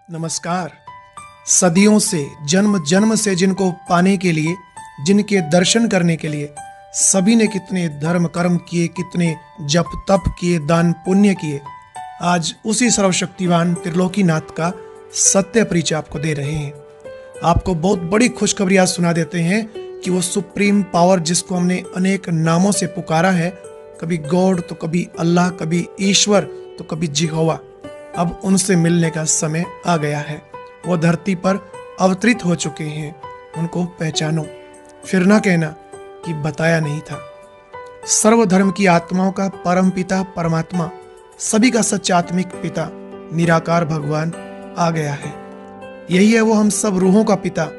नमस्कार। सदियों से, जन्म जन्म से जिनको पाने के लिए, जिनके दर्शन करने के लिए सभी ने कितने धर्म कर्म किए, कितने जप तप किए, दान पुण्य किए, आज उसी सर्वशक्तिवान त्रिलोकीनाथ का सत्य परिचय आपको दे रहे हैं। आपको बहुत बड़ी खुशखबरी आज सुना देते हैं कि वो सुप्रीम पावर जिसको हमने अनेक नामों से पुकारा है, कभी गॉड तो कभी अल्लाह, कभी ईश्वर तो कभी जिहोवा, अब उनसे मिलने का समय आ गया है। वो धरती पर अवतरित हो चुके हैं, उनको पहचानो, फिर ना कहना कि बताया नहीं था। सर्वधर्म की आत्माओं का परम पिता परमात्मा, सभी का सच्चा आत्मिक पिता निराकार भगवान आ गया है। यही है वो हम सब रूहों का पिता,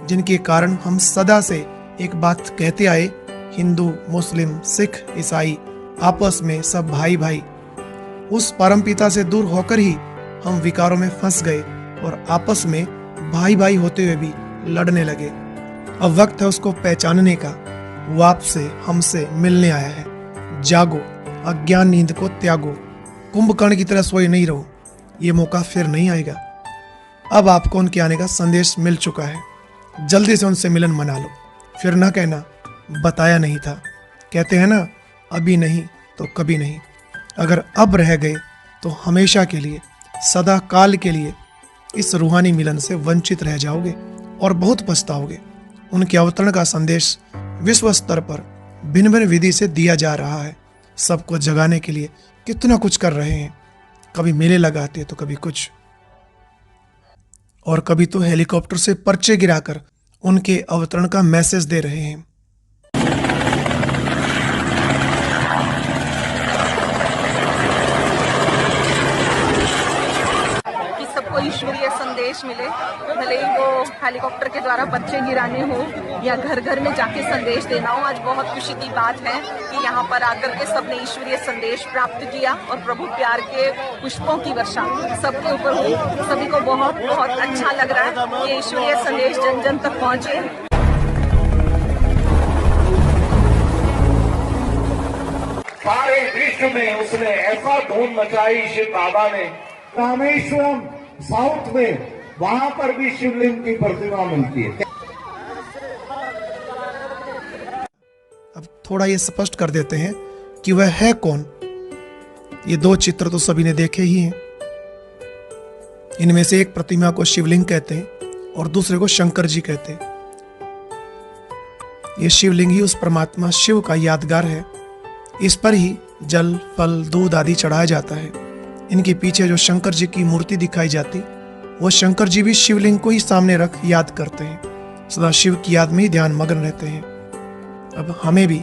जिनके कारण हम सदा से एक बात कहते आए, हिंदू मुस्लिम सिख ईसाई आपस में सब भाई भाई। उस परम पिता से दूर होकर ही हम विकारों में फंस गए और आपस में भाई भाई होते हुए भी लड़ने लगे। अब वक्त है उसको पहचानने का। वो आपसे हमसे मिलने आया है। जागो, अज्ञान नींद को त्यागो, कुंभकर्ण की तरह सोए नहीं रहो, ये मौका फिर नहीं आएगा। अब आपको उनके आने का संदेश मिल चुका है। जल्दी से उनसे मिलन मना लो, फिर ना कहना बताया नहीं था। कहते हैं ना, अभी नहीं तो कभी नहीं। अगर अब रह गए तो हमेशा के लिए, सदा काल के लिए इस रूहानी मिलन से वंचित रह जाओगे और बहुत पछताओगे। उनके अवतरण का संदेश विश्व स्तर पर भिन्न भिन्न विधि से दिया जा रहा है। सबको जगाने के लिए कितना कुछ कर रहे हैं। कभी मेले लगाते तो कभी कुछ, और कभी तो हेलीकॉप्टर से पर्चे गिराकर उनके अवतरण का मैसेज दे रहे हैं। सबको ईश्वरीय संदेश मिले, भले ही वो हेलीकॉप्टर के द्वारा बच्चे गिराने हो या घर घर में जाके संदेश देना हो। आज बहुत खुशी की बात है कि यहाँ पर आकर के सबने ईश्वरीय संदेश प्राप्त किया और प्रभु प्यार के पुष्पों की वर्षा सबके ऊपर हुई। सभी को बहुत बहुत अच्छा लग रहा है कि ईश्वरीय संदेश जन जन तक पहुँचे। सारे विश्व में उसने ऐसा धूम मचाई शिव बाबा ने। रामेश्वरम साउथ में, वहां पर भी शिवलिंग की प्रतिमा मिलती है। अब थोड़ा ये स्पष्ट कर देते हैं कि वह है कौन। ये दो चित्र तो सभी ने देखे ही हैं। इनमें से एक प्रतिमा को शिवलिंग कहते हैं और दूसरे को शंकर जी कहते हैं। ये शिवलिंग ही उस परमात्मा शिव का यादगार है। इस पर ही जल फल दूध आदि चढ़ाया जाता है। इनके पीछे जो शंकर जी की मूर्ति दिखाई जाती, वो शंकर जी भी शिवलिंग को ही सामने रख याद करते हैं, सदा शिव की याद में ही ध्यान मग्न रहते हैं। अब हमें भी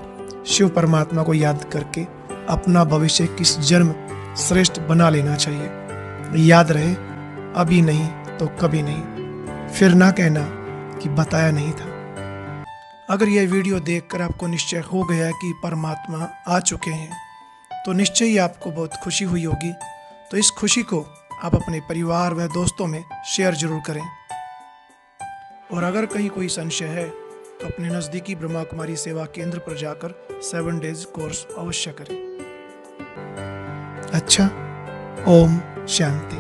शिव परमात्मा को याद करके अपना भविष्य किस जन्म श्रेष्ठ बना लेना चाहिए। याद रहे, अभी नहीं तो कभी नहीं, फिर ना कहना कि बताया नहीं था। अगर यह वीडियो देखकर आपको निश्चय हो गया कि परमात्मा आ चुके हैं, तो निश्चय ही आपको बहुत खुशी हुई होगी। तो इस खुशी को आप अपने परिवार व दोस्तों में शेयर जरूर करें। और अगर कहीं कोई संशय है तो अपने नज़दीकी ब्रह्मा कुमारी सेवा केंद्र पर जाकर 7 डेज कोर्स अवश्य करें। अच्छा, ओम शांति।